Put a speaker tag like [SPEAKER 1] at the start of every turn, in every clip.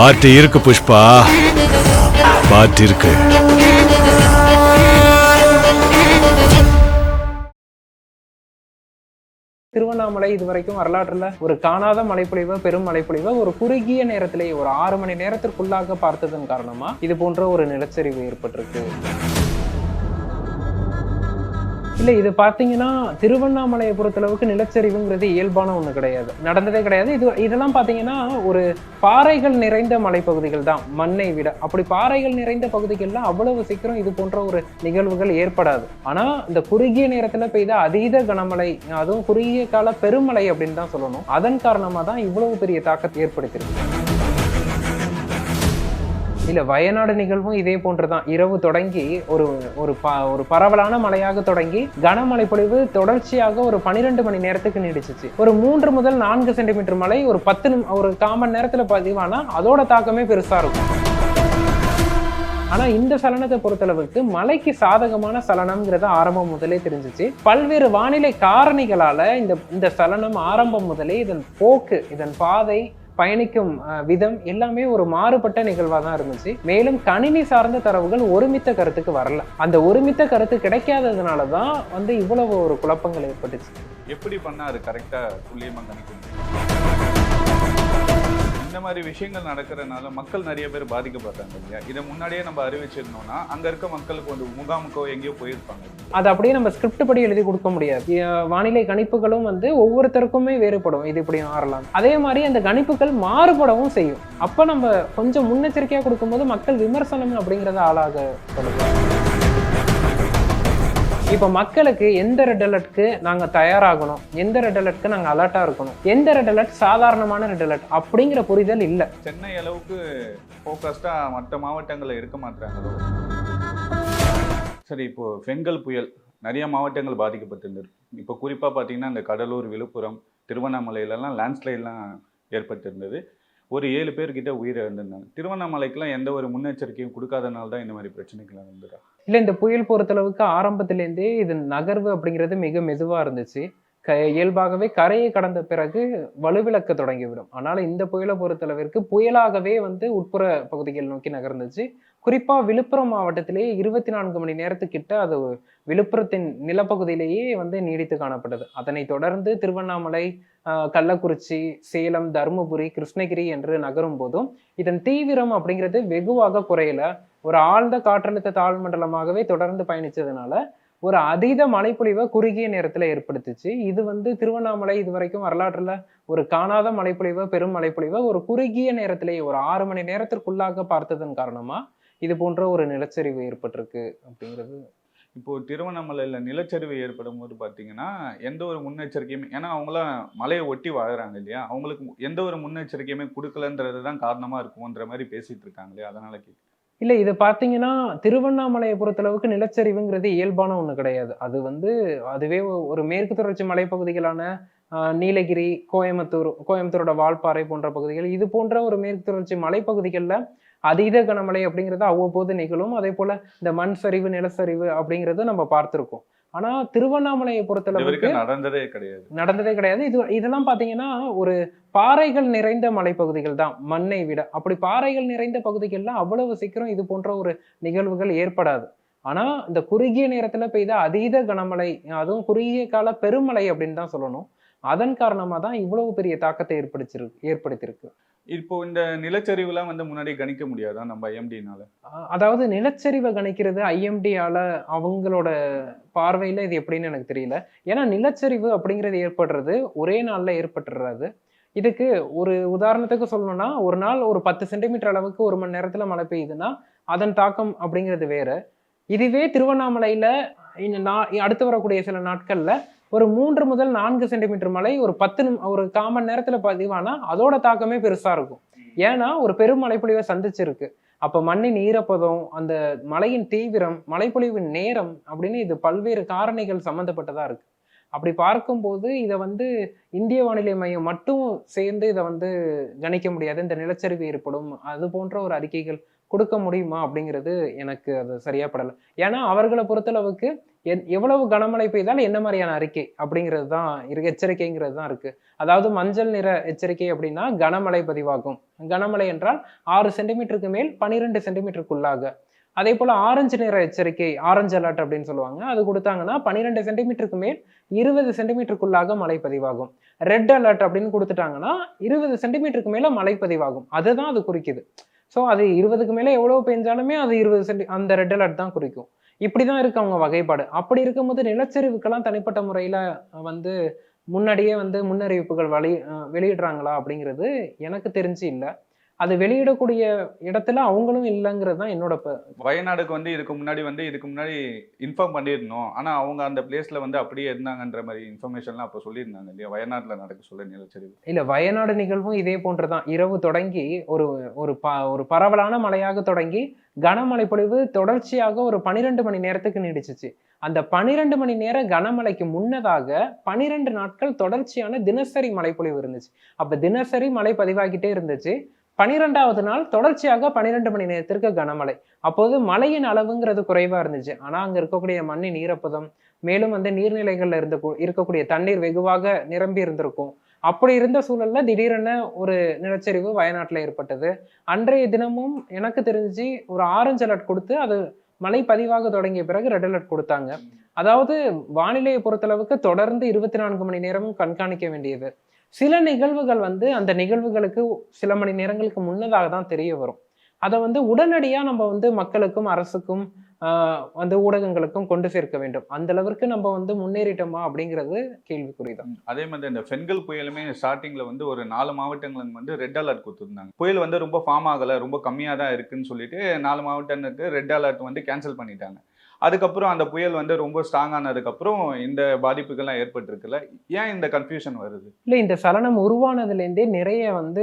[SPEAKER 1] Party இருக்கு Pushpa, party இருக்கு.
[SPEAKER 2] திருவண்ணாமலை இதுவரைக்கும் வரலாற்றுல ஒரு காணாத மழைப்பொழிவை, பெரும் மழைப்பொழிவை ஒரு குறுகிய நேரத்திலேயே ஒரு 6 மணி நேரத்திற்குள்ளாக பார்த்ததன் காரணமா இது போன்ற ஒரு நிலச்சரிவு ஏற்பட்டிருக்கு. இல்ல இது பாத்தீங்கன்னா திருவண்ணாமலையை பொறுத்தளவுக்கு நிலச்சரிவுங்கிறது இயல்பான ஒண்ணு கிடையாது, நடந்ததே கிடையாது. இதெல்லாம் பாத்தீங்கன்னா ஒரு பாறைகள் நிறைந்த மலைப்பகுதிகள் தான் மண்ணை விட. அப்படி பாறைகள் நிறைந்த பகுதிகள்லாம் அவ்வளவு சீக்கிரம் இது போன்ற ஒரு நிகழ்வுகள் ஏற்படாது. ஆனா இந்த குறுகிய நேரத்துல பெய்த அதீத கனமழை, அதுவும் குறுகிய கால பெருமழை அப்படின்னு தான் சொல்லணும். அதன் காரணமா தான் இவ்வளவு பெரிய தாக்கத்தை ஏற்படுத்தியிருக்கு. இல்ல வயநாடு நிகழ்வும் இதே போன்றுதான். இரவு தொடங்கி ஒரு பரவலான மழையாக தொடங்கி கனமழை பொழிவு தொடர்ச்சியாக ஒரு 12 மணி நேரத்துக்கு நீடிச்சிச்சு. ஒரு 3 முதல் 4 சென்டிமீட்டர் மழை ஒரு 1/4 மணி நேரத்துல பதிவானா அதோட தாக்கமே பெருசா இருக்கும். ஆனா இந்த சலனத்தை பொறுத்தளவுக்கு மழைக்கு சாதகமான சலனம்ங்கிறது ஆரம்பம் முதலே தெரிஞ்சிச்சு. பல்வேறு வானிலை காரணிகளால இந்த சலனம் ஆரம்பம் முதலே இதன் போக்கு, இதன் பாதை, பயணிக்கும் விதம் எல்லாமே ஒரு மாறுபட்ட நிகழ்வா தான் இருந்துச்சு. மேலும் கணினி சார்ந்த தரவுகள் ஒருமித்த கருத்துக்கு வரல. அந்த ஒருமித்த கருத்து கிடைக்காததுனாலதான் இவ்வளவு ஒரு குழப்பங்கள் ஏற்பட்டுச்சு.
[SPEAKER 3] எப்படி பண்ணாரு கரெக்டா துல்லியமா கணிக்க முடியும்? இந்த மாதிரி விஷயங்கள் நடக்கிறதுனால மக்கள் நிறைய பேர் பாதிக்கப்படுறாங்க இல்லையா? இதை முன்னாடியே நம்ம அறிவிச்சிருந்தோம்னா அங்க இருக்க மக்களுக்கு முகாமுக்கோ எங்கேயோ போயிருப்பாங்க.
[SPEAKER 2] அது அப்படியே நம்ம ஸ்கிரிப்ட் படி எழுதி கொடுக்க முடியாது. வானிலை கணிப்புகளும் ஒவ்வொருத்தருக்குமே வேறுபடும். இது இப்படி மாறலாம். அதே மாதிரி அந்த கணிப்புகள் மாறுபடவும் செய்யும். அப்ப நம்ம கொஞ்சம் முன்னெச்சரிக்கையா கொடுக்கும்போது மக்கள் விமர்சனம் அப்படிங்கறத ஆளாக சொல்லுவாங்க. இப்ப மக்களுக்கு எந்த ரெட் அலர்ட்க்கு நாங்க தயாராகணும், எந்த ரெட் அலர்ட்க்கு நாங்க அலர்ட்டா இருக்கணும், எந்த ரெட் அலர்ட் சாதாரணமான ரெட் அலர்ட் அப்படிங்கிற புரிதல் இல்ல.
[SPEAKER 3] சென்னை அளவுக்கு போக்கஸ்டா மற்ற மாவட்டங்கள்ல இருக்க மாட்டாங்களோ? சரி, இப்போ பெங்கல் புயல் நிறைய மாவட்டங்கள் பாதிக்கப்பட்டிருந்தது. இப்போ குறிப்பா பாத்தீங்கன்னா இந்த கடலூர், விழுப்புரம், திருவண்ணாமலையிலலாம் லேண்ட்ஸ்லைட்லாம் ஏற்பட்டிருந்தது. ஒரு 7 பேர்கிட்ட உயிரிழந்திருந்தாங்க. திருவண்ணாமலைக்கெல்லாம் எந்த ஒரு முன்னெச்சரிக்கையும் கொடுக்காதனால தான் இந்த மாதிரி பிரச்சனைகள் வந்துடா?
[SPEAKER 2] இல்ல இந்த புயல் பொறுத்தளவுக்கு ஆரம்பத்திலேருந்தே இது நகர்வு அப்படிங்கிறது மிக மெதுவா இருந்துச்சு. இயல்பாகவே கரையை கடந்த பிறகு வலுவிழக்க தொடங்கிவிடும். ஆனால் இந்த புயலை பொறுத்தளவிற்கு புயலாகவே உட்புற பகுதிகள் நோக்கி நகர்ந்துச்சு. குறிப்பா விழுப்புரம் மாவட்டத்திலேயே 24 மணி நேரத்துக்கிட்ட அது விழுப்புரத்தின் நிலப்பகுதியிலேயே நீடித்து காணப்பட்டது. அதனை தொடர்ந்து திருவண்ணாமலை, கள்ளக்குறிச்சி, சேலம், தருமபுரி, கிருஷ்ணகிரி என்று நகரும் போதும் இதன் தீவிரம் அப்படிங்கிறது வெகுவாக குறையல. ஒரு ஆழ்ந்த காற்றழுத்த தாழ்வு மண்டலமாகவே தொடர்ந்து பயணிச்சதுனால ஒரு அதீத மழைப்பொழிவை குறுகிய நேரத்துல ஏற்படுத்துச்சு. இது திருவண்ணாமலை இதுவரைக்கும் வரலாற்றுல ஒரு காணாத மழைப்பொழிவை, பெரும் மழைப்பொழிவை ஒரு குறுகிய நேரத்திலேயே ஒரு 6 மணி நேரத்திற்குள்ளாக பார்த்ததன் காரணமா இது போன்ற ஒரு நிலச்சரிவு ஏற்பட்டிருக்கு அப்படிங்கிறது.
[SPEAKER 3] இப்போ திருவண்ணாமலையில நிலச்சரிவு ஏற்படும் போது பாத்தீங்கன்னா எந்த ஒரு முன்னெச்சரிக்கையுமே, ஏன்னா அவங்களாம் மலையை ஒட்டி வாழறாங்க இல்லையா, அவங்களுக்கு எந்த ஒரு முன்னெச்சரிக்கையுமே கொடுக்கலன்றதுதான் காரணமா இருக்கும்ன்ற மாதிரி பேசிட்டு இருக்காங்க இல்லையா? அதனால
[SPEAKER 2] இல்ல இது பாத்தீங்கன்னா திருவண்ணாமலையை பொறுத்தளவுக்கு நிலச்சரிவுங்கிறது இயல்பான ஒண்ணு கிடையாது. அது அதுவே ஒரு மேற்கு தொடர்ச்சி மலைப்பகுதிகளான நீலகிரி, கோயம்புத்தூரோட வால்பாறை போன்ற பகுதிகள், இது போன்ற ஒரு மேற்கு தொடர்ச்சி மலைப்பகுதிகள்ல அதீத கனமழை அப்படிங்கிறது அவ்வப்போது நிகழும். அதே போல இந்த மண் சரிவு, நிலச்சரிவு அப்படிங்கறத நம்ம பார்த்திருக்கோம். ஆனா திருவண்ணாமலையை பொறுத்தளவுக்கு நடந்ததே கிடையாது. இதெல்லாம் பாத்தீங்கன்னா ஒரு பாறைகள் நிறைந்த மலைப்பகுதிகள் தான் மண்ணை விட. அப்படி பாறைகள் நிறைந்த பகுதிகள்லாம் அவ்வளவு சீக்கிரம் இது போன்ற ஒரு நிகழ்வுகள் ஏற்படாது. ஆனா இந்த குறுகிய நேரத்துல பெய்த அதீத கனமழை, அதுவும் குறுகிய கால பெருமழை அப்படின்னு தான் சொல்லணும். அதன் காரணமா தான் இவ்வளவு பெரிய தாக்கத்தை ஏற்படுத்தியிருக்கு.
[SPEAKER 3] இப்போ இந்த நிலச்சரிவுலாம் முன்னாடி கணிக்க முடியாதா நம்ம ஐஎம்டினால?
[SPEAKER 2] அதாவது நிலச்சரிவை கணிக்கிறது ஐஎம்டியால அவங்களோட பார்வையில இது எப்படின்னு எனக்கு தெரியல. ஏன்னா நிலச்சரிவு அப்படிங்கிறது ஏற்படுறது ஒரே நாள்ல ஏற்பட்டுறாது. இதுக்கு ஒரு உதாரணத்துக்கு சொல்லணும்னா, ஒரு நாள் ஒரு 10 சென்டிமீட்டர் அளவுக்கு 1 மணி நேரத்துல மழை பெய்யுதுன்னா அதன் தாக்கம் அப்படிங்கிறது வேற. இதுவே திருவண்ணாமலையில அடுத்து வரக்கூடிய சில நாட்கள்ல ஒரு 3 முதல் 4 சென்டிமீட்டர் மழை ஒரு 1/4 மணி நேரத்துல பதிவானா அதோட தாக்கமே பெருசா இருக்கும். ஏன்னா ஒரு பெரும் மழைப்பொழிவை சந்திச்சிருக்கு. அப்ப மண்ணின் ஈரப்பதம், அந்த மழையின் தீவிரம், மழைப்பொழிவின் நேரம் அப்படின்னு இது பல்வேறு காரணிகள் சம்பந்தப்பட்டதா இருக்கு. அப்படி பார்க்கும்போது இதை வந்து இந்திய வானிலை மையம் மட்டும் சேர்ந்து இதை வந்து கணிக்க முடியாது, இந்த நிலச்சரிவு ஏற்படும் அது போன்ற ஒரு அறிக்கைகள் கொடுக்க முடியுமா அப்படிங்கிறது எனக்கு அது சரியா படலை. ஏன்னா அவர்களை பொறுத்தளவுக்கு எவ்வளவு கனமழை பெய்தால் என்ன மாதிரியான அறிக்கை அப்படிங்கிறது தான் இருக்கு, எச்சரிக்கைங்கிறது தான் இருக்கு. அதாவது மஞ்சள் நிற எச்சரிக்கை அப்படின்னா கனமழை பதிவாகும். கனமழை என்றால் 6 சென்டிமீட்டருக்கு மேல் 12 சென்டிமீட்டருக்குள்ளாக. அதே போல ஆரஞ்சு நிற எச்சரிக்கை, ஆரஞ்சு அலர்ட் அப்படின்னு சொல்லுவாங்க, அது கொடுத்தாங்கன்னா 12 சென்டிமீட்டருக்கு மேல் 20 சென்டிமீட்டருக்குள்ளாக மழை பதிவாகும். ரெட் அலர்ட் அப்படின்னு கொடுத்துட்டாங்கன்னா 20 சென்டிமீட்டருக்கு மேல மழை பதிவாகும். அதுதான் அது குறிக்குது. ஸோ அது 20க்கு மேலே எவ்வளவு பெஞ்சாலுமே அது 20 அந்த ரெட் அலர்ட் தான் குறிக்கும். இப்படிதான் இருக்கு அவங்க வகைப்பாடு. அப்படி இருக்கும்போது நிலச்சரிவுக்கெல்லாம் தனிப்பட்ட முறையில வந்து முன்னாடியே வந்து முன்னறிவிப்புகள் வெளியிடுறாங்களா அப்படிங்கிறது எனக்கு தெரிஞ்சு இல்லை. அது வெளியிடக்கூடிய இடத்துல அவங்களும் இல்லைங்கிறது தான் என்னோட
[SPEAKER 3] வயநாடுக்கு வந்து இதுக்கு முன்னாடி இன்ஃபார்ம் பண்ணியிருந்தோம். ஆனா அவங்க அந்த பிளேஸ்ல வந்து அப்படியே இருந்தாங்கன்ற மாதிரி இன்ஃபர்மேஷன்லாம் அப்போ சொல்லியிருந்தாங்க இல்லையா, வயநாட்டுல நடக்க சொல்ல நிலச்சரிவு.
[SPEAKER 2] இல்ல, வயநாடு நிகழ்வும் இதே போன்றுதான். இரவு தொடங்கி ஒரு ஒரு பரவலான மழையாக தொடங்கி கனமழை பொழிவு தொடர்ச்சியாக ஒரு 12 மணி நேரத்துக்கு நீடிச்சிச்சு. அந்த 12 மணி நேர கனமழைக்கு முன்னதாக 12 நாட்கள் தொடர்ச்சியான தினசரி மழைப்பொழிவு இருந்துச்சு. அப்ப தினசரி மழை பதிவாகிட்டே இருந்துச்சு. 12வது நாள் தொடர்ச்சியாக 12 மணி நேரத்திற்கு கனமழை. அப்போது மழையின் அளவுங்கிறது குறைவா இருந்துச்சு. ஆனா அங்க இருக்கக்கூடிய மண்ணின் ஈரப்பதம், மேலும் வந்து நீர்நிலைகள்ல இருக்கக்கூடிய தண்ணீர் வெகுவாக நிரம்பி இருந்திருக்கும். அப்படி இருந்த சூழல்ல திடீரென ஒரு நிலச்சரிவு வயநாட்டுல ஏற்பட்டது. அன்றைய தினமும் எனக்கு தெரிஞ்சு ஒரு ஆரஞ்சு அலர்ட் கொடுத்து அது மழை பதிவாக தொடங்கிய பிறகு ரெட் அலர்ட் கொடுத்தாங்க. அதாவது வானிலையை பொறுத்தளவுக்கு தொடர்ந்து 24 மணி நேரமும் கண்காணிக்க வேண்டியது. சில நிகழ்வுகள் வந்து அந்த நிகழ்வுகளுக்கு சில மணி நேரங்களுக்கு முன்னதாக தான் தெரிய வரும். அதை வந்து உடனடியா நம்ம வந்து மக்களுக்கும் அரசுக்கும் வந்து ஊடகங்களுக்கும் கொண்டு சேர்க்க வேண்டும். அந்த அளவிற்கு நம்ம வந்து முன்னேறிட்டோமா அப்படிங்கிறது கேள்விக்குறிதான்.
[SPEAKER 3] அதே மாதிரி இந்த பெண்கள் புயலுமே ஸ்டார்டிங்ல வந்து ஒரு 4 மாவட்டங்களுக்கு வந்து ரெட் அலர்ட் கொடுத்துருந்தாங்க. புயல் வந்து ரொம்ப ஃபார்ம் ஆகலை, ரொம்ப கம்மியாக தான் இருக்குன்னு சொல்லிட்டு 4 மாவட்டங்களுக்கு ரெட் அலர்ட் வந்து கேன்சல் பண்ணிட்டாங்க. அதுக்கப்புறம் அந்த புயல் வந்து ரொம்ப ஸ்ட்ராங் ஆனதுக்கப்புறம் இந்த பாதிப்புகள்லாம் ஏற்பட்டிருக்குல்ல, ஏன் இந்த கன்ஃபியூஷன் வருது?
[SPEAKER 2] இல்லை, இந்த சலனம் உருவானதுலேருந்தே நிறைய வந்து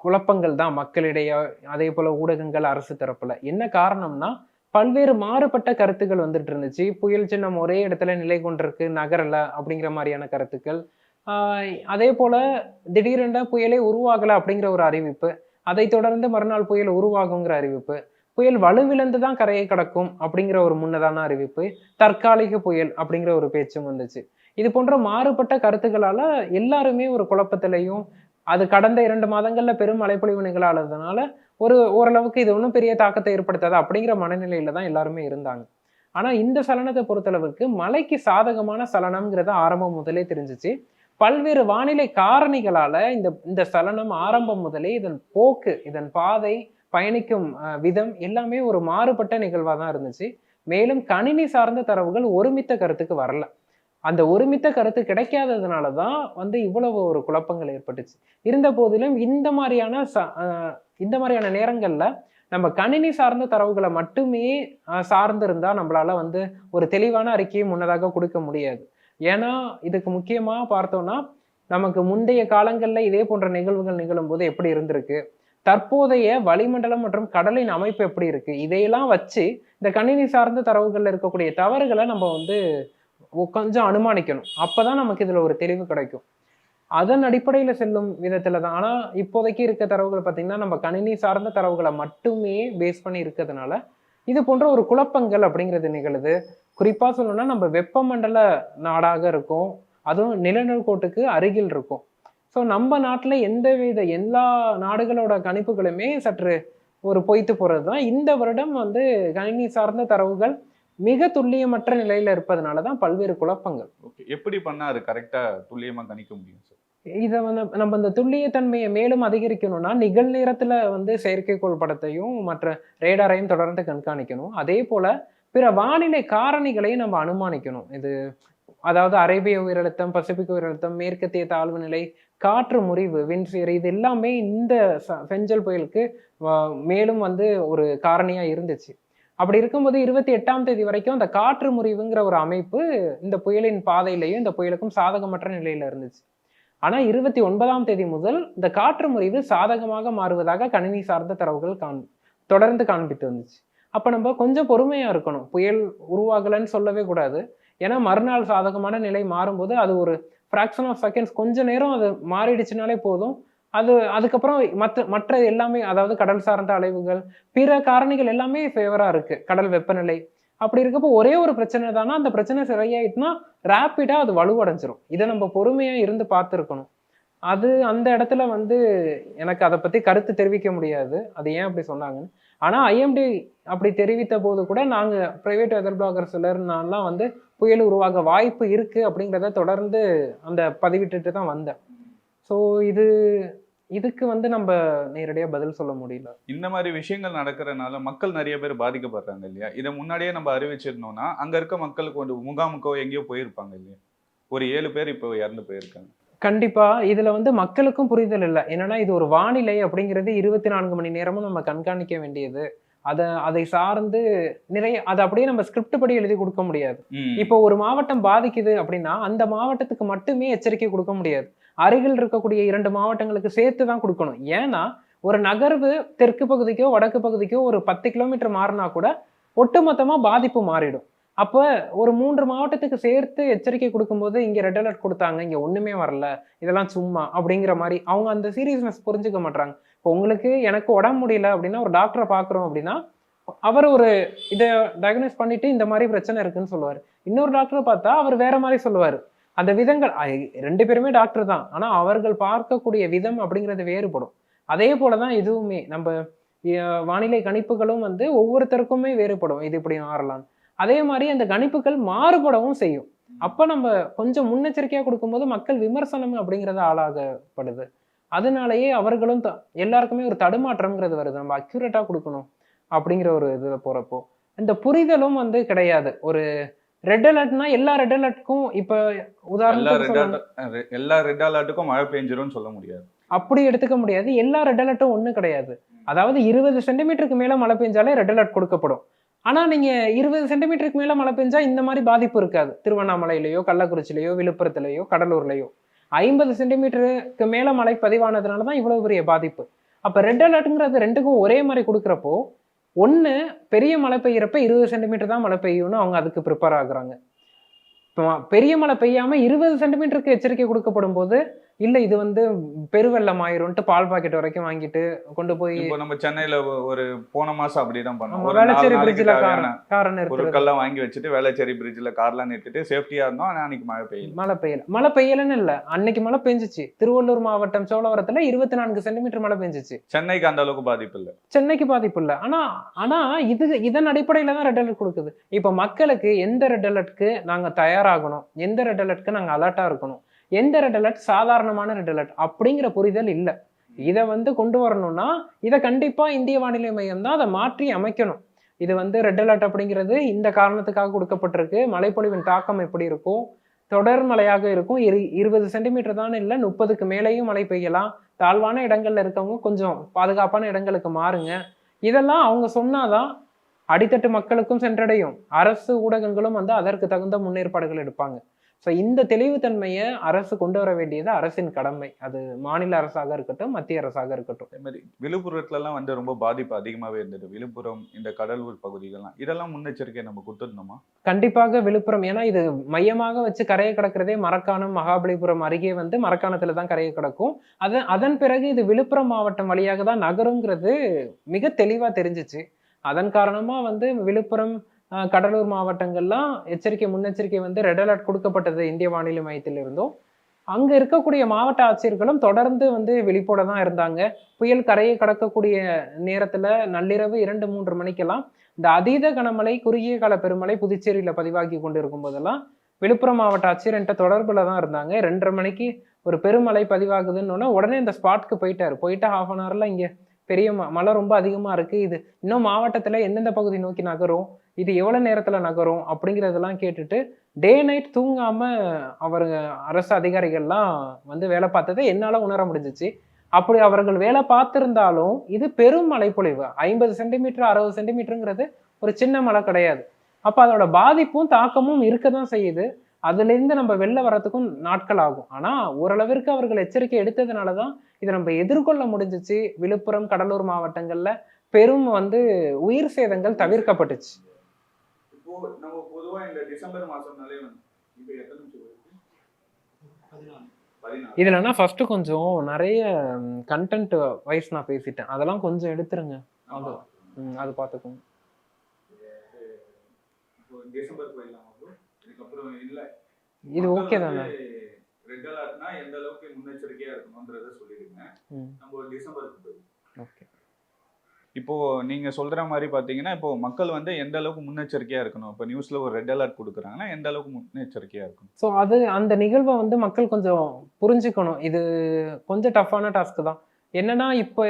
[SPEAKER 2] குழப்பங்கள் தான் மக்களிடையே, அதே போல ஊடகங்கள், அரசு தரப்புல. என்ன காரணம்னா பல்வேறு மாறுபட்ட கருத்துக்கள் வந்துட்டு இருந்துச்சு. புயல் சின்னம் ஒரே இடத்துல நிலை கொண்டிருக்கு, நகரல அப்படிங்கிற மாதிரியான கருத்துக்கள். அதே போல திடீரென புயலே உருவாகல அப்படிங்கிற ஒரு அறிவிப்பு, அதை தொடர்ந்து மறுநாள் புயல் உருவாகுங்கிற அறிவிப்பு, புயல் வலுவிழந்து தான் கரையை கடக்கும் அப்படிங்கிற ஒரு முன்னதான அறிவிப்பு, தற்காலிக புயல் அப்படிங்கிற ஒரு பேச்சும் வந்துச்சு. இது போன்ற மாறுபட்ட கருத்துக்களால எல்லாருமே ஒரு குழப்பத்திலையும், அது கடந்த 2 மாதங்கள்ல பெரும் மழைப்பொழிவு நிகழாததுனால ஓரளவுக்கு இது ஒன்றும் பெரிய தாக்கத்தை ஏற்படுத்தாது அப்படிங்கிற மனநிலையில தான் எல்லாருமே இருந்தாங்க. ஆனா இந்த சலனத்தை பொறுத்தளவுக்கு மழைக்கு சாதகமான சலனம்ங்கிறத ஆரம்பம் முதலே தெரிஞ்சிச்சு. பல்வேறு வானிலை காரணிகளால இந்த சலனம் ஆரம்பம் முதலே இதன் போக்கு, இதன் பாதை, பயணிக்கும் விதம் எல்லாமே ஒரு மாறுபட்ட நிகழ்வா தான் இருந்துச்சு. மேலும் கணினி சார்ந்த தரவுகள் ஒருமித்த கருத்துக்கு வரல. அந்த ஒருமித்த கருத்து கிடைக்காததுனாலதான் வந்து இவ்வளவு ஒரு குழப்பங்கள் ஏற்பட்டுச்சு. இருந்த போதிலும் இந்த மாதிரியான நேரங்கள்ல நம்ம கணினி சார்ந்த தரவுகளை மட்டுமே சார்ந்து இருந்தா நம்மளால வந்து ஒரு தெளிவான அறிக்கையை முன்னதாக கொடுக்க முடியாது. ஏன்னா இதுக்கு முக்கியமா பார்த்தோம்னா, நமக்கு முந்தைய காலங்கள்ல இதே போன்ற நிகழ்வுகள் நிகழும் போது எப்படி இருந்திருக்கு, தற்போதைய வளிமண்டலம் மற்றும் கடலின் அமைப்பு எப்படி இருக்கு, இதையெல்லாம் வச்சு இந்த கணினி சார்ந்த தரவுகள்ல இருக்கக்கூடிய தவறுகளை நம்ம வந்து கொஞ்சம் அனுமானிக்கணும். அப்பதான் நமக்கு இதுல ஒரு தெளிவு கிடைக்கும். அதன் அடிப்படையில செல்லும் விதத்துல தான். ஆனா இப்போதைக்கு இருக்க தரவுகள் பார்த்தீங்கன்னா நம்ம கணினி சார்ந்த தரவுகளை மட்டுமே பேஸ் பண்ணி இருக்கிறதுனால இது போன்ற ஒரு குழப்பங்கள் அப்படிங்கிறது நிகழுது. குறிப்பா சொல்லணும்னா நம்ம வெப்பமண்டல நாடாக இருக்கும், அதுவும் நிலநடுக்கோட்டுக்கு அருகில் இருக்கும். ஸோ நம்ம நாட்டுல எல்லா நாடுகளோட கணிப்புகளுமே சற்று ஒரு பொய்த்து போறது தான். இந்த வருடம் வந்து கணினி சார்ந்த தரவுகள் மிக துல்லியமற்ற நிலையில இருப்பதனாலதான் பல்வேறு குழப்பங்கள்.
[SPEAKER 3] எப்படி பண்ணா அது கரெக்டா துல்லியமா கணிக்க முடியும் சார்?
[SPEAKER 2] இதை வந்து நம்ம இந்த துல்லியத்தன்மையை மேலும் அதிகரிக்கணும்னா நிகழ்நேரத்துல வந்து செயற்கைக்கோள் படத்தையும் மற்ற ரேடாரையும் தொடர்ந்து கண்காணிக்கணும். அதே போல பிற வானிலை காரணிகளையும் நம்ம அனுமானிக்கணும். அதாவது அரேபிய உயரழுத்தம், பசிபிக் உயரழுத்தம், மேற்கத்திய தாழ்வு நிலை, காற்று முறிவு, விண்சேர், இது எல்லாமே இந்த பெஞ்சல் புயலுக்கு மேலும் வந்து ஒரு காரணியா இருந்துச்சு. அப்படி இருக்கும்போது 28ஆம் தேதி வரைக்கும் அந்த காற்று முறிவுங்கிற ஒரு அமைப்பு இந்த புயலின் பாதையிலையும் இந்த புயலுக்கும் சாதகமற்ற நிலையில இருந்துச்சு. ஆனா 29ஆம் தேதி முதல் இந்த காற்று முறிவு சாதகமாக மாறுவதாக கணினி சார்ந்த தரவுகள் தொடர்ந்து காண்பித்து வந்துச்சு. அப்ப நம்ம கொஞ்சம் பொறுமையா இருக்கணும். புயல் உருவாகலன்னு சொல்லவே கூடாது. ஏன்னா மறுநாள் சாதகமான நிலை மாறும்போது அது ஒரு ஃப்ராக்ஷன் ஆஃப் செகண்ட்ஸ், கொஞ்ச நேரம் அது மாறிடுச்சுனாலே போதும். அதுக்கப்புறம் மற்ற எல்லாமே, அதாவது கடல் சார்ந்த அலைவுகள், பிற காரணிகள் எல்லாமே ஃபேவரா இருக்கு. கடல் வெப்பநிலை அப்படி இருக்கப்போ ஒரே ஒரு பிரச்சனை தானா, அந்த பிரச்சனை சரியாயிட்டுனா ரேப்பிடா அது வலுவடைஞ்சிரும். இதை நம்ம பொறுமையா இருந்து பார்த்துருக்கணும். அது அந்த இடத்துல வந்து எனக்கு அதை பத்தி கருத்து தெரிவிக்க முடியாது, அது ஏன் அப்படி சொன்னாங்கன்னு. ஆனா ஐஎம்டி அப்படி தெரிவித்த போது கூட நாங்க பிரைவேட் வெதர் பிளாகர் சிலர்னாலாம் வந்து புயல் உருவாக வாய்ப்பு இருக்கு அப்படிங்கிறத தொடர்ந்து அந்த பதிவிட்டுட்டு தான் வந்தேன். ஸோ இதுக்கு வந்து நம்ம நேரடியா பதில் சொல்ல முடியல.
[SPEAKER 3] இந்த மாதிரி விஷயங்கள் நடக்கிறனால மக்கள் நிறைய பேர் பாதிக்கப்படுறாங்க இல்லையா? இதை முன்னாடியே நம்ம அறிவிச்சிருந்தோம்னா அங்க இருக்க மக்களுக்கு ஒரு முகாமுக்கோ எங்கேயோ போயிருப்பாங்க இல்லையா? ஒரு 7 பேர் இப்போ இறந்து போயிருக்காங்க.
[SPEAKER 2] கண்டிப்பா இதுல வந்து மக்களுக்கும் புரிதல் இல்லை. என்னன்னா இது ஒரு வானிலை அப்படிங்கிறது 24 மணி நேரமும் நம்ம கண்காணிக்க வேண்டியது. அதை சார்ந்து நிறைய அதை அப்படியே நம்ம ஸ்கிரிப்ட் படி எழுதி கொடுக்க முடியாது. இப்போ ஒரு மாவட்டம் பாதிக்குது அப்படின்னா அந்த மாவட்டத்துக்கு மட்டுமே எச்சரிக்கை கொடுக்க முடியாது. அருகில் இருக்கக்கூடிய 2 மாவட்டங்களுக்கு சேர்த்து தான் கொடுக்கணும். ஏன்னா ஒரு நகர்வு தெற்கு பகுதிக்கோ வடக்கு பகுதிக்கோ ஒரு 10 கிலோமீட்டர் மாறினா கூட ஒட்டுமொத்தமா பாதிப்பு மாறிடும். அப்ப ஒரு 3 மாவட்டத்துக்கு சேர்த்து எச்சரிக்கை கொடுக்கும்போது இங்க ரெட் அலர்ட் கொடுத்தாங்க, இங்க ஒண்ணுமே வரல, இதெல்லாம் சும்மா அப்படிங்கிற மாதிரி அவங்க அந்த சீரியஸ்னஸ் புரிஞ்சுக்க மாட்டாங்க. இப்போ உங்களுக்கு எனக்கு உடம்பு முடியல அப்படின்னா ஒரு டாக்டரை பாக்குறோம் அப்படின்னா அவர் ஒரு இதை டயக்னோஸ் பண்ணிட்டு இந்த மாதிரி பிரச்சனை இருக்குன்னு சொல்லுவாரு. இன்னொரு டாக்டரை பார்த்தா அவர் வேற மாதிரி சொல்லுவாரு. அந்த விதங்கள் 2 பேருமே டாக்டர் தான், ஆனா அவர்கள் பார்க்கக்கூடிய விதம் அப்படிங்கிறது வேறுபடும். அதே போலதான் இதுவுமே நம்ம வானிலை கணிப்புகளும் வந்து ஒவ்வொருத்தருக்குமே வேறுபடும், இது இப்படி மாறலாம். அதே மாதிரி அந்த கணிப்புகள் மாறுபடவும் செய்யும். அப்ப நம்ம கொஞ்சம் முன்னெச்சரிக்கையா கொடுக்கும்போது மக்கள் விமர்சனம் அப்படிங்கறது ஆளாகப்படுது. அதனாலயே அவர்களும் எல்லாருக்குமே ஒரு தடுமாற்றம்ங்கிறது வருது, நம்ம அக்யூரேட்டா கொடுக்கணும் அப்படிங்கிற ஒரு இதுல போறப்போ இந்த புரிதலும் வந்து கிடையாது. ஒரு ரெட் அலர்ட்னா எல்லா ரெட் அலர்ட்டுக்கும் இப்ப உதாரணத்துக்கு
[SPEAKER 3] எல்லா ரெட் அலர்ட்டுக்கும் மழை பெஞ்சிரும்னு சொல்ல முடியாது,
[SPEAKER 2] அப்படி எடுத்துக்க முடியாது. எல்லா ரெட் அலர்ட்டும் ஒண்ணு கிடையாது. அதாவது 20 சென்டிமீட்டருக்கு மேல மழை பெஞ்சாலே ரெட் அலர்ட் கொடுக்கப்படும். ஆனா நீங்க 20 சென்டிமீட்டருக்கு மேல மழை பெஞ்சா இந்த மாதிரி பாதிப்பு இருக்காது. திருவண்ணாமலையிலயோ கள்ளக்குறிச்சியிலயோ விழுப்புரத்திலேயோ கடலூர்லயோ 50 சென்டிமீட்டருக்கு மேல மழை பதிவானதுனாலதான் இவ்வளவு பெரிய பாதிப்பு. அப்ப ரெட் அலர்ட்ங்கிறது ரெண்டுக்கும் ஒரே மாதிரி கொடுக்குறப்போ ஒண்ணு பெரிய மழை பெய்யறப்ப 20 சென்டிமீட்டர் தான் மழை பெய்யும்னு அவங்க அதுக்கு ப்ரிப்பேர் ஆகுறாங்க. பெரிய மழை பெய்யாம 20 சென்டிமீட்டருக்கு எச்சரிக்கை கொடுக்கப்படும் போது இல்ல இது வந்து பெருவெள்ளம் ஆயிரும்ட்டு பால் பாக்கெட் வரைக்கும் வாங்கிட்டு கொண்டு போய்
[SPEAKER 3] நம்ம சென்னையில ஒரு போன மாசம் அப்படிதான் பண்ணோம்.
[SPEAKER 2] வேளச்சேரி பிரிட்ஜ்ல
[SPEAKER 3] பொருட்கள்லாம் வாங்கி வச்சுட்டு வேளச்சேரி பிரிட்ஜ்ல கார்லாம் நிறுத்திட்டு சேஃப்டியா இருந்தோம். ஆனா அன்னைக்கு மழை பெய்யலன்னு இல்ல, அன்னைக்கு மழை பெஞ்சிச்சு. திருவள்ளூர் மாவட்டம் சோழவரத்துல 24 சென்டிமீட்டர் மழை பெஞ்சிச்சு. சென்னைக்கு அந்த அளவுக்கு பாதிப்பு இல்ல,
[SPEAKER 2] சென்னைக்கு பாதிப்பு இல்ல. ஆனா இதன் அடிப்படையில தான் ரெட் அலர்ட் கொடுக்குது. இப்ப மக்களுக்கு எந்த ரெட் அலர்ட்க்கு நாங்க தயாராகணும், எந்த ரெட் அலர்ட்க்கு நாங்க அலர்ட்டா இருக்கணும், எந்த ரெட் அலர்ட் சாதாரணமான ரெட் அலர்ட் அப்படிங்கிற புரிதல் இல்லை. இதை வந்து கொண்டு வரணும்னா இதை கண்டிப்பா இந்திய வானிலை மையம் தான் அதை மாற்றி அமைக்கணும். இது வந்து ரெட் அலர்ட் அப்படிங்கிறது இந்த காரணத்துக்காக கொடுக்கப்பட்டிருக்கு, மழைப்பொழிவின் தாக்கம் எப்படி இருக்கும், தொடர் மழையாக இருக்கும், 20 சென்டிமீட்டர் தான் இல்லை 30க்கு மேலேயும் மழை பெய்யலாம், தாழ்வான இடங்கள்ல இருக்கவங்க கொஞ்சம் பாதுகாப்பான இடங்களுக்கு மாறுங்க. இதெல்லாம் அவங்க சொன்னாதான் அடித்தட்டு மக்களுக்கும் சென்றடையும். அரசு ஊடகங்களும் வந்து அதற்கு தகுந்த முன்னேற்பாடுகள் எடுப்பாங்க. ஸோ இந்த தெளிவுத்தன்மையை அரசு கொண்டு வர வேண்டியது அரசின் கடமை. அது மாநில அரசாக இருக்கட்டும், மத்திய அரசாக இருக்கட்டும்.
[SPEAKER 3] அதே மாதிரி விழுப்புரத்துலலாம் வந்து ரொம்ப பாதிப்பு அதிகமாகவே இருந்தது. விழுப்புரம், இந்த கடலூர் பகுதிகள்லாம் இதெல்லாம் முன்னெச்சரிக்கை நம்ம கொடுத்துருந்தோமா?
[SPEAKER 2] கண்டிப்பாக விழுப்புரம், ஏன்னா இது மையமாக வச்சு கரையை கடக்கிறதே மரக்காணம் மகாபலிபுரம் அருகே வந்து மரக்காணத்துல தான் கரையை கிடக்கும். அதன் பிறகு இது விழுப்புரம் மாவட்டம் வழியாக தான் நகருங்கிறது மிக தெளிவா தெரிஞ்சிச்சு. அதன் காரணமா வந்து விழுப்புரம் கடலூர் மாவட்டங்கள்லாம் முன்னெச்சரிக்கை வந்து ரெட் அலர்ட் கொடுக்கப்பட்டது இந்திய வானிலை மையத்தில் இருந்தும். அங்க இருக்கக்கூடிய மாவட்ட ஆட்சியர்களும் தொடர்ந்து வந்து விழிப்போட தான் இருந்தாங்க. புயல் கரையை கடக்கக்கூடிய நேரத்துல நள்ளிரவு 2-3 மணிக்கெல்லாம் இந்த அதீத கனமழை குறுகிய கால பெருமழை புதுச்சேரியில பதிவாகி கொண்டு இருக்கும் போதெல்லாம் விழுப்புரம் மாவட்ட ஆட்சியர் என்கிட்ட தொடர்புல தான் இருந்தாங்க. 2:30 மணிக்கு ஒரு பெருமழை பதிவாகுதுன்னு உடனே இந்த ஸ்பாட்க்கு போயிட்டு ½ அன் ஹவர்ல இங்க பெரிய மழை ரொம்ப அதிகமா இருக்கு, இது இன்னும் மாவட்டத்துல எந்தெந்த பகுதி நோக்கி நகரும், இது எவ்வளவு நேரத்துல நகரும் அப்படிங்கிறதெல்லாம் கேட்டுட்டு டே நைட் தூங்காம அவர் அரசு அதிகாரிகள்லாம் வந்து வேலை பார்த்ததை என்னால உணர முடிஞ்சிச்சு. அப்படி அவர்கள் வேலை பார்த்திருந்தாலும் இது பெரும் மழைப்பொழிவு, 50 சென்டிமீட்டர் 60 சென்டிமீட்டருங்கிறது ஒரு சின்ன மழை கிடையாது. அப்ப அதோட பாதிப்பும் தாக்கமும் இருக்கதான் செய்யுது. அதுல இருந்து நம்ம வெளில வர்றதுக்கும் நாட்கள் ஆகும். ஆனா ஓரளவிற்கு அவர்கள் எச்சரிக்கை எடுத்ததுனாலதான் இதை நம்ம எதிர்கொள்ள முடிஞ்சிச்சு. விழுப்புரம் கடலூர் மாவட்டங்கள்ல பெரும் வந்து உயிர் சேதங்கள் தவிர்க்கப்பட்டுச்சு.
[SPEAKER 3] இப்போ நம்ம பொதுவா இந்த டிசம்பர் மாசம்னாலே வந்து இப்போ எத்தனை நிமிஷம் வருது? 14.
[SPEAKER 2] இதுலன்னா ஃபர்ஸ்ட் கொஞ்சம் நிறைய கண்டென்ட் வைஸ் நான் பேசிட்டேன், அதெல்லாம் கொஞ்சம் எடுத்துருங்க. அது அது பார்த்துக்கோங்க.
[SPEAKER 3] இப்போ டிசம்பர் போயிடலாம். இதுக்கப்புறம் இல்ல
[SPEAKER 2] இது ஓகே தானே?
[SPEAKER 3] ரெட் அலர்ட்னா எந்த அளவுக்கு முன்னெச்சரிக்கையா இருக்கணும்ன்றத சொல்லிடுங்க. நம்ம டிசம்பருக்கு போயிடலாம். ஓகே. இப்போ நீங்க சொல்ற மாதிரி பாத்தீங்கன்னா இப்போ மக்கள் வந்து எந்த அளவுக்கு முன்னெச்சரிக்கையா இருக்கணும்? இப்போ நியூஸ்ல ஒரு ரெட் அலர்ட் கொடுக்குறாங்கன்னா எந்த அளவுக்கு முன்னெச்சரிக்கையா இருக்கணும்?
[SPEAKER 2] ஸோ அது அந்த நிகழ்வை வந்து மக்கள் கொஞ்சம் புரிஞ்சுக்கணும். இது கொஞ்சம் டஃப்பான டாஸ்க் தான். என்னன்னா இப்போ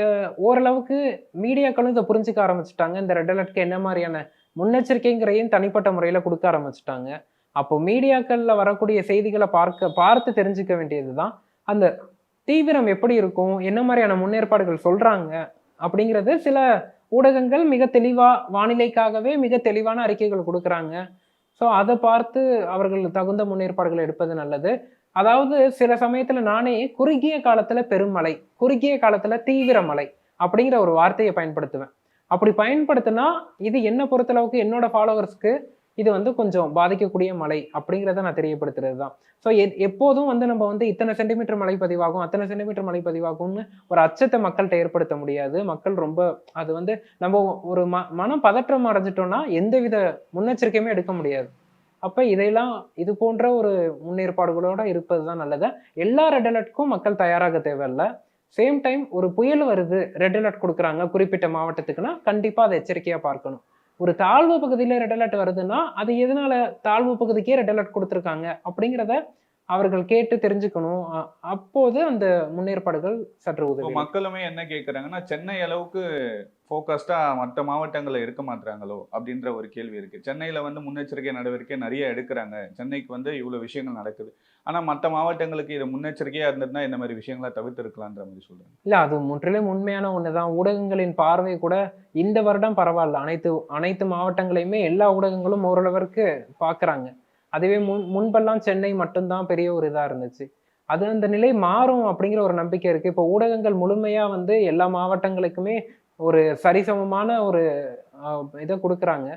[SPEAKER 2] ஓரளவுக்கு மீடியாக்களும் இதை புரிஞ்சுக்க ஆரம்பிச்சுட்டாங்க. இந்த ரெட் அலர்ட்க்கு என்ன மாதிரியான முன்னெச்சரிக்கைங்கிறதையும் தனிப்பட்ட முறையில் கொடுக்க ஆரம்பிச்சுட்டாங்க. அப்போ மீடியாக்கள்ல வரக்கூடிய செய்திகளை பார்த்து தெரிஞ்சுக்க வேண்டியது தான் அந்த தீவிரம் எப்படி இருக்கும், என்ன மாதிரியான முன்னேற்பாடுகள் சொல்றாங்க அப்படிங்கிறது. சில ஊடகங்கள் மிக தெளிவா வானிலைக்காகவே மிக தெளிவான அறிக்கைகள் கொடுக்குறாங்க. ஸோ அதை பார்த்து அவர்கள் தகுந்த முன்னேற்பாடுகள் எடுப்பது நல்லது. அதாவது சில சமயத்துல நானே குறுகிய காலத்துல பெருமழை, குறுகிய காலத்துல தீவிர மழை அப்படிங்கிற ஒரு வார்த்தையை பயன்படுத்துவேன். அப்படி பயன்படுத்தினா இது என்ன பொறுத்தளவுக்கு என்னோட ஃபாலோவர்ஸ்க்கு இது வந்து கொஞ்சம் பாதிக்கக்கூடிய மழை அப்படிங்கிறத நான் தெரியப்படுத்துறது தான். ஸோ எப்போதும் வந்து நம்ம வந்து இத்தனை சென்டிமீட்டர் மழை பதிவாகும், அத்தனை சென்டிமீட்டர் மழை பதிவாகும்னு ஒரு அச்சத்தை மக்கள்கிட்ட ஏற்படுத்த முடியாது. மக்கள் ரொம்ப அது வந்து நம்ம ஒரு மனம் பதற்றம் அடைஞ்சிட்டோம்னா எந்தவித முன்னெச்சரிக்கையுமே எடுக்க முடியாது. அப்ப இதையெல்லாம் இது போன்ற ஒரு முன்னேற்பாடுகளோட இருப்பது தான் நல்லது. எல்லா ரெட் அலர்ட்க்கும் மக்கள் தயாராக தேவையில்லை. சேம் டைம் ஒரு புயல் வருது, ரெட் அலர்ட் கொடுக்குறாங்க குறிப்பிட்ட மாவட்டத்துக்குன்னா கண்டிப்பா அதை எச்சரிக்கையா பார்க்கணும். ஒரு தாழ்வு பகுதியில ரெட் அலர்ட் வருதுன்னா அது எதனால தாழ்வு பகுதிக்கே ரெட் அலர்ட் கொடுத்துருக்காங்க அப்படிங்கிறத அவர்கள் கேட்டு தெரிஞ்சுக்கணும். அப்போது அந்த முன்னேற்பாடுகள் சற்று உதவும்.
[SPEAKER 3] மக்களுமே என்ன கேட்குறாங்கன்னா சென்னை அளவுக்கு ஃபோக்கஸ்டா மற்ற மாவட்டங்களில் இருக்க மாட்டாங்களோ அப்படின்ற ஒரு கேள்வி இருக்கு. சென்னையில வந்து முன்னெச்சரிக்கை நடவடிக்கை நிறைய எடுக்கிறாங்க, சென்னைக்கு வந்து இவ்வளவு விஷயங்கள் நடக்குது. ஆனா மற்ற மாவட்டங்களுக்கு இது முன்னெச்சரிக்கையா இருந்ததுன்னா இந்த மாதிரி விஷயங்களை தவிர்த்து இருக்கலான்ற மாதிரி சொல்றாங்க.
[SPEAKER 2] இல்ல அது முற்றிலும் உண்மையான ஒண்ணுதான். ஊடகங்களின் பார்வை கூட இந்த வருடம் பரவாயில்ல, அனைத்து மாவட்டங்களையுமே எல்லா ஊடகங்களும் ஓரளவிற்கு பாக்குறாங்க. அதுவே முன்பெல்லாம் சென்னை மட்டும்தான் பெரிய ஒரு இதா இருந்துச்சு. அது அந்த நிலை மாறும் அப்படிங்கிற ஒரு நம்பிக்கை இருக்கு. இப்போ ஊடகங்கள் முழுமையா வந்து எல்லா மாவட்டங்களுக்குமே ஒரு சரிசமமான ஒரு இதை கொடுக்குறாங்க.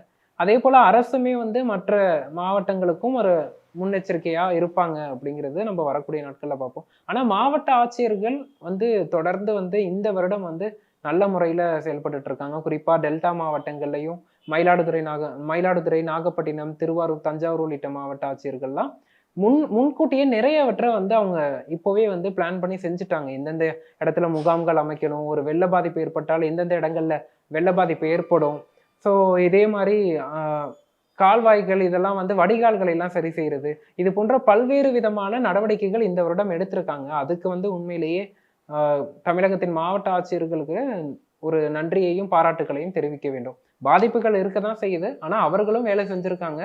[SPEAKER 2] அதே போல அரசுமே வந்து மற்ற மாவட்டங்களுக்கும் ஒரு முன்னெச்சரிக்கையா இருப்பாங்க அப்படிங்கிறது நம்ம வரக்கூடிய நாட்கள்ல பார்ப்போம். ஆனா மாவட்ட ஆட்சியர்கள் வந்து தொடர்ந்து வந்து இந்த வருடம் வந்து நல்ல முறையில செயல்பட்டு இருக்காங்க. குறிப்பா டெல்டா மாவட்டங்கள்லையும் மயிலாடுதுறை, நாகப்பட்டினம், திருவாரூர், தஞ்சாவூர் உள்ளிட்ட மாவட்ட ஆட்சியர்கள்லாம் முன்கூட்டியே நிறையவற்றை வந்து அவங்க இப்போவே வந்து பிளான் பண்ணி செஞ்சுட்டாங்க. எந்தெந்த இடத்துல முகாம்கள் அமைக்கணும், ஒரு வெள்ள பாதிப்பு ஏற்பட்டால் எந்தெந்த இடங்கள்ல வெள்ள பாதிப்பு ஏற்படும். ஸோ இதே மாதிரி கால்வாய்கள் இதெல்லாம் வந்து வடிகால்களை எல்லாம் சரி செய்யறது, இது போன்ற பல்வேறு விதமான நடவடிக்கைகள் இந்த வருடம் எடுத்திருக்காங்க. அதுக்கு வந்து உண்மையிலேயே தமிழகத்தின் மாவட்ட ஆட்சியர்களுக்கு ஒரு நன்றியையும் பாராட்டுகளையும் தெரிவிக்க வேண்டும். பாதிப்புகள் இருக்கதான் செய்யுது, ஆனா அவர்களும் வேலை செஞ்சிருக்காங்க.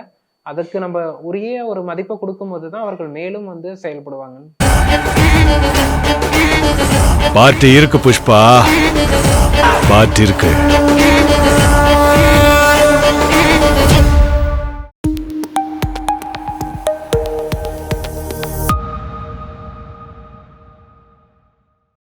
[SPEAKER 2] அதுக்கு நம்ம உரிய ஒரு மதிப்பை கொடுக்கும்போது தான் அவர்கள் மேலும் வந்து செயல்படுவாங்க.
[SPEAKER 1] பாட்டு இருக்கு புஷ்பா, பாட்டு இருக்கு.